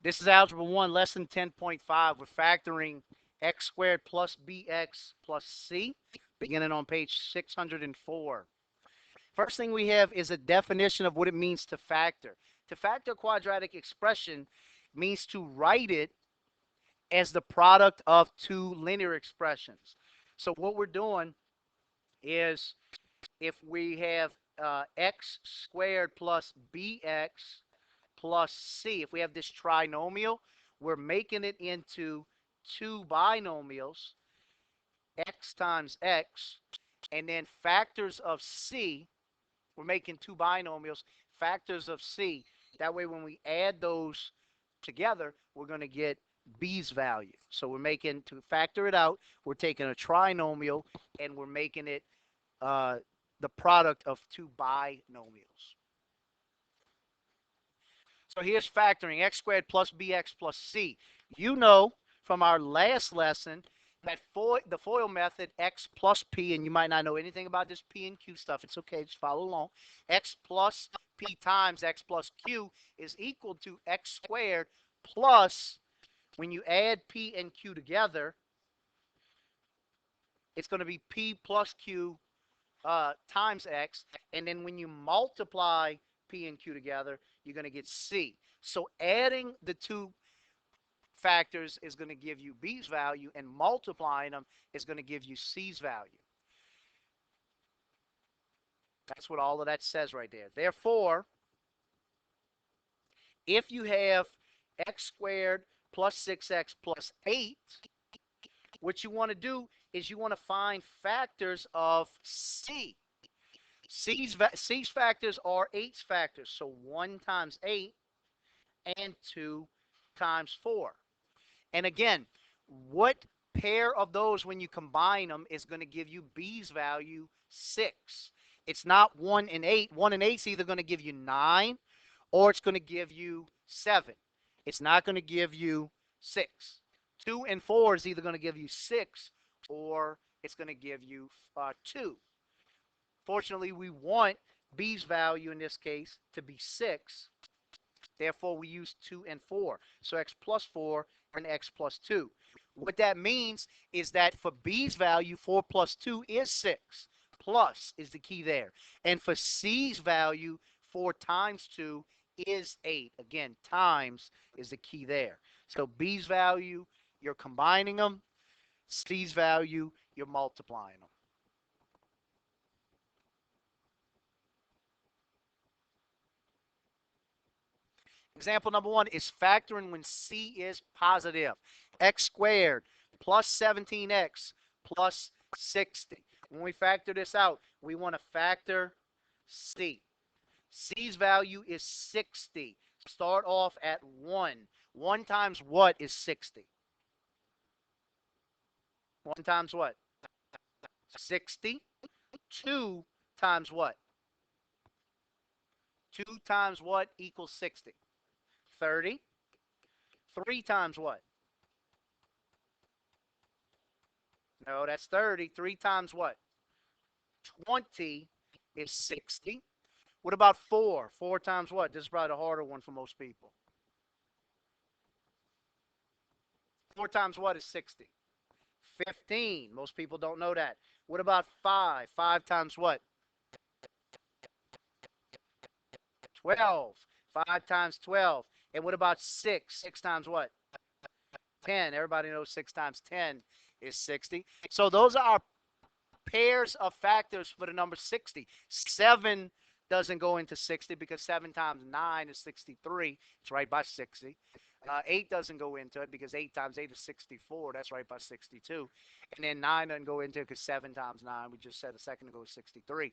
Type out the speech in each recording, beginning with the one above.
This is Algebra 1, lesson 10.5. We're factoring x squared plus bx plus c, beginning on page 604. First thing we have is a definition of what it means to factor. To factor a quadratic expression means to write it as the product of two linear expressions. So what we're doing is if we have x squared plus bx plus c, if we have this trinomial, we're making it into two binomials, x times x, and then factors of c. We're making two binomials, factors of c. That way when we add those together, we're going to get b's value. So we're making, to factor it out, we're taking a trinomial and we're making it the product of two binomials. So here's factoring x squared plus bx plus c. You know from our last lesson that for the FOIL method, x plus p, and you might not know anything about this p and q stuff. It's okay, just follow along. X plus p times x plus q is equal to x squared plus, when you add p and q together, it's going to be p plus q times x, and then when you multiply p and q together, you're going to get c. So adding the two factors is going to give you b's value, and multiplying them is going to give you c's value. That's what all of that says right there. Therefore, if you have x squared plus 6x plus 8, what you want to do is you want to find factors of c. C's factors are 8's factors, so 1 times 8 and 2 times 4. And again, what pair of those, when you combine them, is going to give you b's value 6? It's not 1 and 8. 1 and 8 is either going to give you 9 or it's going to give you 7. It's not going to give you 6. 2 and 4 is either going to give you 6 or it's going to give you 2. Fortunately, we want b's value in this case to be 6. Therefore, we use 2 and 4. So x plus 4 and x plus 2. What that means is that for b's value, 4 plus 2 is 6. Plus is the key there. And for c's value, 4 times 2 is 8. Again, times is the key there. So b's value, you're combining them. C's value, you're multiplying them. Example number 1 is factoring when c is positive. X squared plus 17x plus 60. When we factor this out, we want to factor c. C's value is 60. Start off at 1. 1 times what is 60? 1 times what? 60. 2 times what? 2 times what equals 60? 30. 3 times what? No, that's 30. 3 times what? 20 is 60. What about 4? 4 times what? This is probably the harder one for most people. 4 times what is 60? 15. Most people don't know that. What about 5? 5 times what? 12. 5 times 12. And what about 6? 6 times what? 10. Everybody knows 6 times 10 is 60. So those are our pairs of factors for the number 60. 7 doesn't go into 60 because 7 times 9 is 63. It's right by 60. 8 doesn't go into it because 8 times 8 is 64. That's right by 62. And then 9 doesn't go into it because 7 times 9, we just said a second ago, is 63.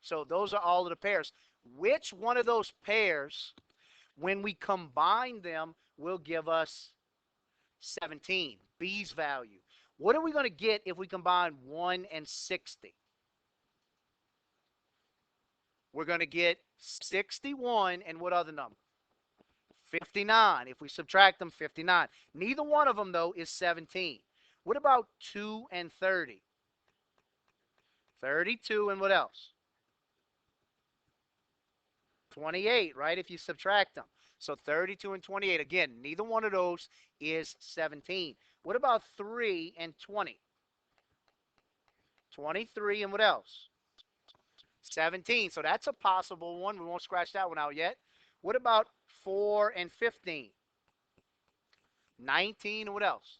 So those are all of the pairs. Which one of those pairs, when we combine them, will give us 17, b's value? What are we going to get if we combine 1 and 60? We're going to get 61, and what other number? 59. If we subtract them, 59. Neither one of them, though, is 17. What about 2 and 30? 32, and what else? 28, right, if you subtract them. So 32 and 28. Again, neither one of those is 17. What about 3 and 20? 23 and what else? 17. So that's a possible one. We won't scratch that one out yet. What about 4 and 15? 19 and what else?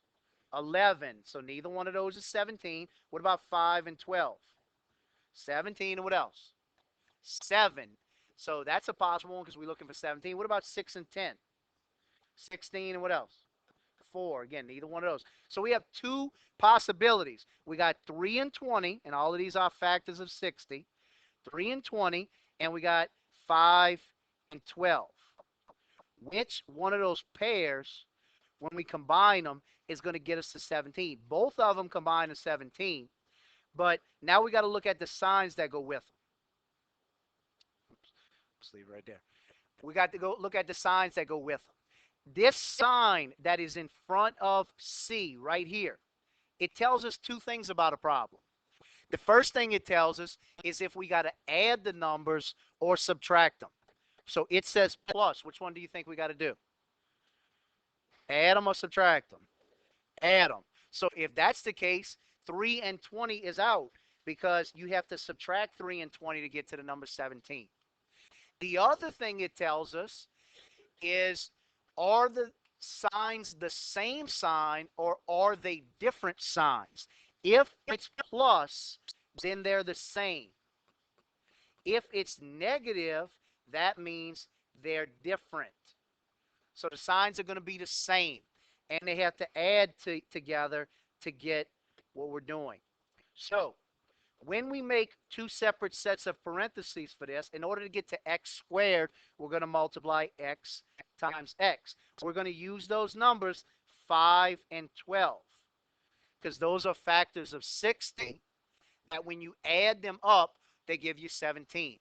11. So neither one of those is 17. What about 5 and 12? 17 and what else? 7. So that's a possible one because we're looking for 17. What about 6 and 10? 16 and what else? 4. Again, neither one of those. So we have two possibilities. We got 3 and 20, and all of these are factors of 60. 3 and 20, and we got 5 and 12. Which one of those pairs, when we combine them, is going to get us to 17? Both of them combine to 17, but now we got to look at the signs that go with them. Let's leave it right there. We got to go look at the signs that go with them. This sign that is in front of C right here, it tells us two things about a problem. The first thing it tells us is if we got to add the numbers or subtract them. So it says plus. Which one do you think we got to do? Add them or subtract them? Add them. So if that's the case, 3 and 20 is out because you have to subtract 3 and 20 to get to the number 17. The other thing it tells us is, are the signs the same sign or are they different signs? If it's plus, then they're the same. If it's negative, that means they're different. So the signs are going to be the same, and they have to add together to get what we're doing. So when we make two separate sets of parentheses for this, in order to get to x squared, we're going to multiply x times x. We're going to use those numbers 5 and 12 because those are factors of 60 that when you add them up, they give you 17.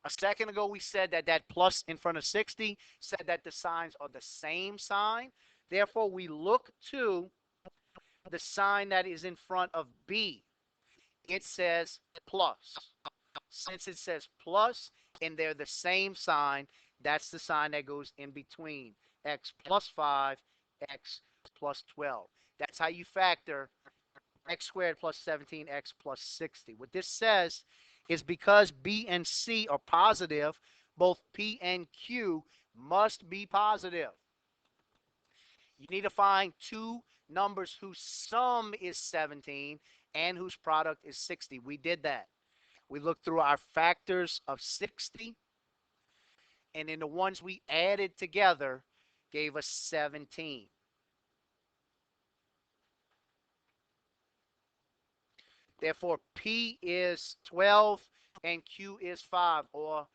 A second ago, we said that that plus in front of 60 said that the signs are the same sign. Therefore, we look to the sign that is in front of B. It says plus. Since it says plus and they're the same sign, that's the sign that goes in between x plus 5, x plus 12. That's how you factor x squared plus 17x plus 60. What this says is because B and C are positive, both P and Q must be positive. You need to find two numbers whose sum is 17 and whose product is 60. We did that. We looked through our factors of 60, and then the ones we added together gave us 17. Therefore, P is 12 and Q is 5, or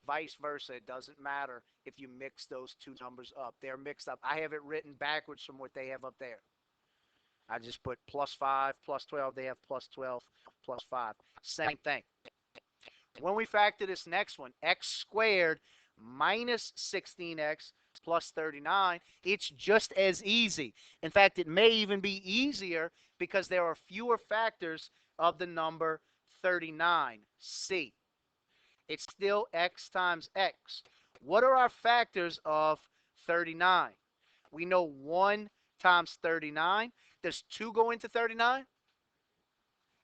vice versa. It doesn't matter if you mix those two numbers up. They're mixed up. I have it written backwards from what they have up there. I just put plus 5, plus 12. They have plus 12, plus 5. Same thing. When we factor this next one, x squared minus 16x plus 39, it's just as easy. In fact, it may even be easier because there are fewer factors of the number 39c. It's still x times x. What are our factors of 39? We know 1 times 39. Does 2 go into 39?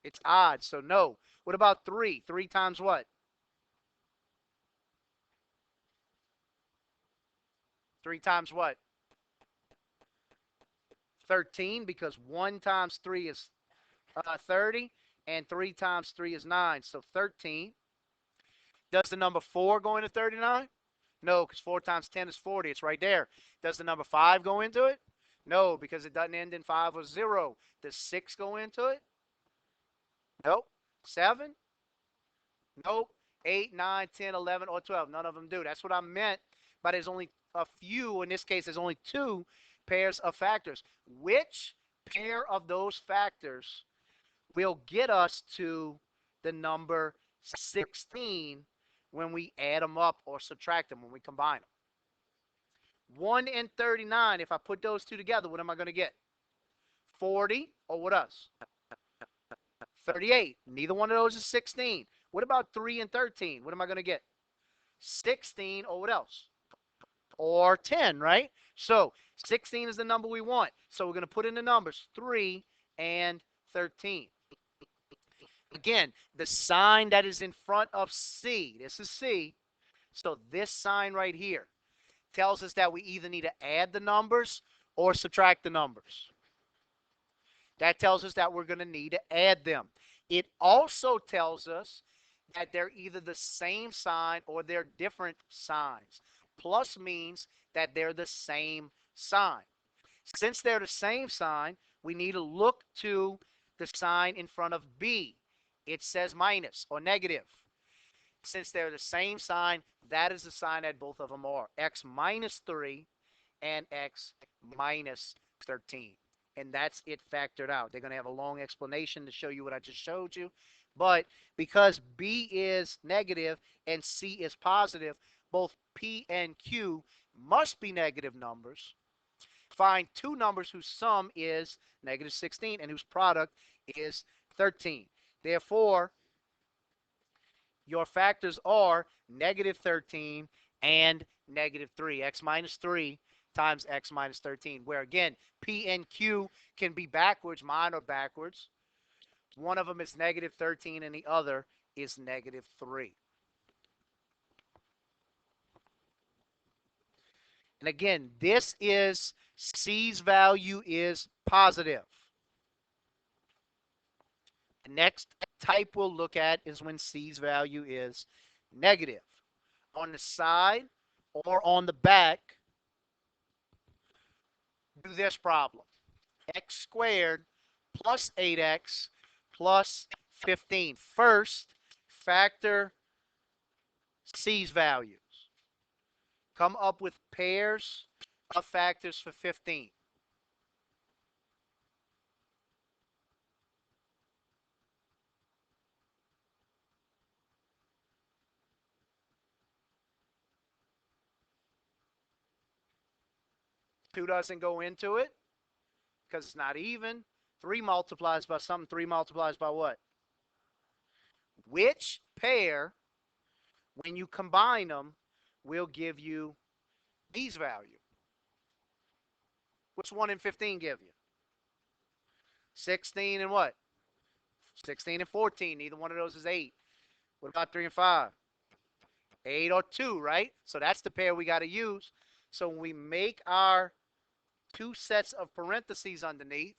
It's odd, so no. What about 3? 3 times what? 3 times what? 13, because 1 times 3 is 30, and 3 times 3 is 9, so 13. Does the number 4 go into 39? No, because 4 times 10 is 40. It's right there. Does the number 5 go into it? No, because it doesn't end in 5 or 0. Does 6 go into it? Nope. 7? Nope. 8, 9, 10, 11, or 12. None of them do. That's what I meant, but there's only a few. In this case, there's only 2 pairs of factors. Which pair of those factors will get us to the number 16 when we add them up or subtract them, when we combine them? 1 and 39, if I put those two together, what am I going to get? 40, or what else? 38. Neither one of those is 16. What about 3 and 13? What am I going to get? 16, or what else? or 10, right? So 16 is the number we want. So we're going to put in the numbers 3 and 13. Again, the sign that is in front of C, this is C, so this sign right here tells us that we either need to add the numbers or subtract the numbers. That tells us that we're going to need to add them. It also tells us that they're either the same sign or they're different signs. Plus means that they're the same sign. Since they're the same sign, we need to look to the sign in front of B. It says minus or negative. Since they're the same sign, that is the sign that both of them are. X minus 3 and x minus 13. And that's it factored out. They're going to have a long explanation to show you what I just showed you. But because B is negative and C is positive, both P and Q must be negative numbers. Find two numbers whose sum is negative 16 and whose product is 13. Therefore, your factors are negative 13 and negative 3. X minus 3 times x minus 13, where again, P and Q can be backwards. Mine are backwards. One of them is negative 13 and the other is negative 3. And again, this is C's value is positive. The next type we'll look at is when C's value is negative. On the side or on the back, do this problem. X squared plus 8x plus 15. First, factor C's values. Come up with pairs of factors for 15. Two doesn't go into it because it's not even. 3 multiplies by something. 3 multiplies by what? Which pair, when you combine them, will give you these values? What's 1 and 15 give you? 16 and what? 16 and 14. Neither one of those is 8. What about 3 and 5? 8 or 2, right? So that's the pair we got to use. So when we make our two sets of parentheses underneath,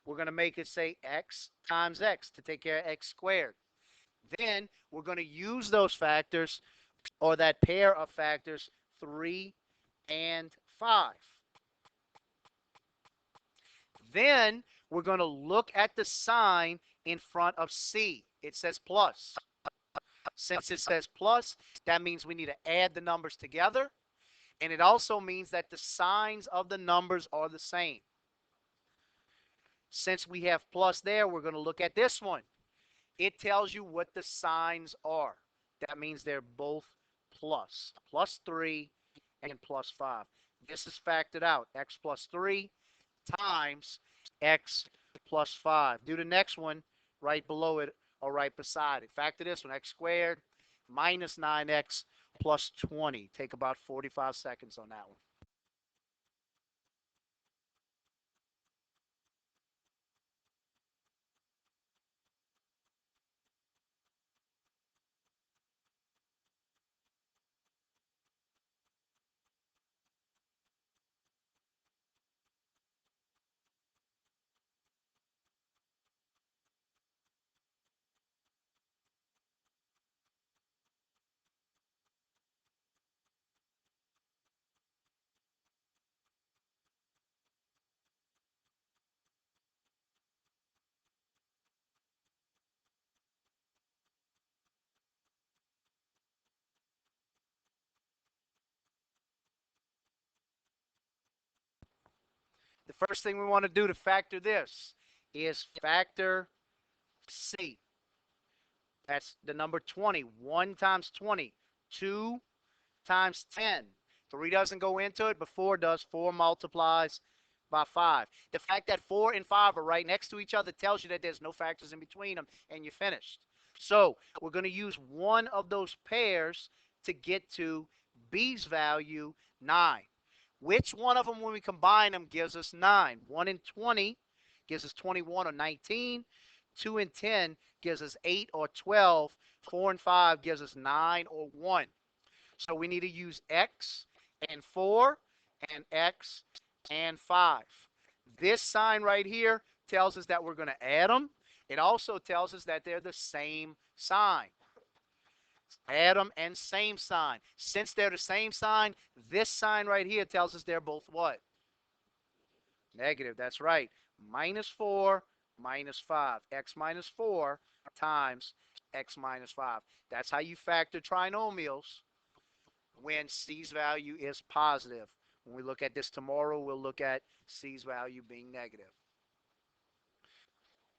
we're going to make it say x times x to take care of x squared. Then we're going to use those factors or that pair of factors 3 and 5. Then we're going to look at the sign in front of C. It says plus. Since it says plus, that means we need to add the numbers together. And it also means that the signs of the numbers are the same. Since we have plus there, we're going to look at this one. It tells you what the signs are. That means they're both plus. Plus 3 and plus 5. This is factored out. X plus 3 times x plus 5. Do the next one right below it or right beside it. Factor this one. X squared minus 9x plus 20. Take about 45 seconds on that one. The first thing we want to do to factor this is factor C. That's the number 20. 1 times 20. 2 times 10. 3 doesn't go into it, but 4 does. 4 multiplies by 5. The fact that 4 and 5 are right next to each other tells you that there's no factors in between them, and you're finished. So we're going to use one of those pairs to get to B's value, 9. Which one of them, when we combine them, gives us 9? 1 and 20 gives us 21 or 19. 2 and 10 gives us 8 or 12. 4 and 5 gives us 9 or 1. So we need to use X and 4 and X and 5. This sign right here tells us that we're going to add them. It also tells us that they're the same sign. Add them and same sign. Since they're the same sign, this sign right here tells us they're both what? Negative. That's right. Minus 4 minus 5. X minus 4 times X minus 5. That's how you factor trinomials when C's value is positive. When we look at this tomorrow, we'll look at C's value being negative.